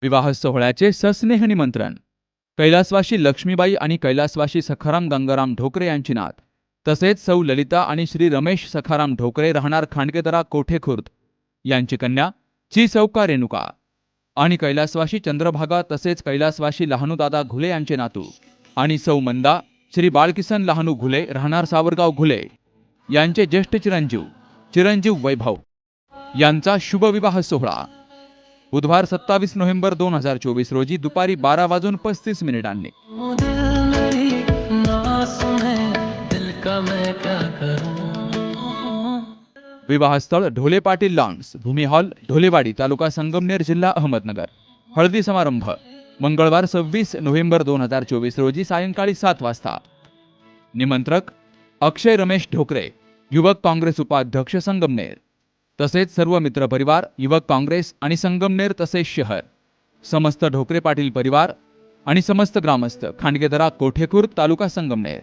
विवाह सोहळ्याचे सस्नेह निमंत्रण. कैलासवासी लक्ष्मीबाई आणि कैलासवासी सखाराम गंगाराम ढोकरे यांची नात, तसेच सौ ललिता आणि श्री रमेश सखाराम ढोकरे राहणार खांडकेदरा कोठेखुर्द यांची कन्या ची सौका रेणुका आणि कैलासवासी चंद्रभागा तसेच कैलासवासी लहानूदादा घुले यांचे नातू आणि सौ मंदा श्री बाळकिसन लहानू घुले राहणार सावरगाव घुले यांचे ज्येष्ठ चिरंजीव वैभव यांचा शुभविवाह सोहळा बुधवार 27 नोव्हेंबर 2024 रोजी दुपारी 12:35 विवाहस्थळ ढोले पाटील लॉन्स, भूमी हॉल, ढोलेवाडी, तालुका संगमनेर, जिल्हा अहमदनगर. हळदी समारंभ मंगळवार 26 नोव्हेंबर 2024 रोजी सायंकाळी 7 वाजता. निमंत्रक अक्षय रमेश ढोकरे, युवक काँग्रेस उपाध्यक्ष संगमनेर, तसेच सर्व मित्रपरिवार, युवक काँग्रेस आणि संगमनेर तसेच शहर, समस्त ढोकरे पाटील परिवार आणि समस्त ग्रामस्थ, खांडकेदरा कोठेखुर्द, तालुका संगमनेर.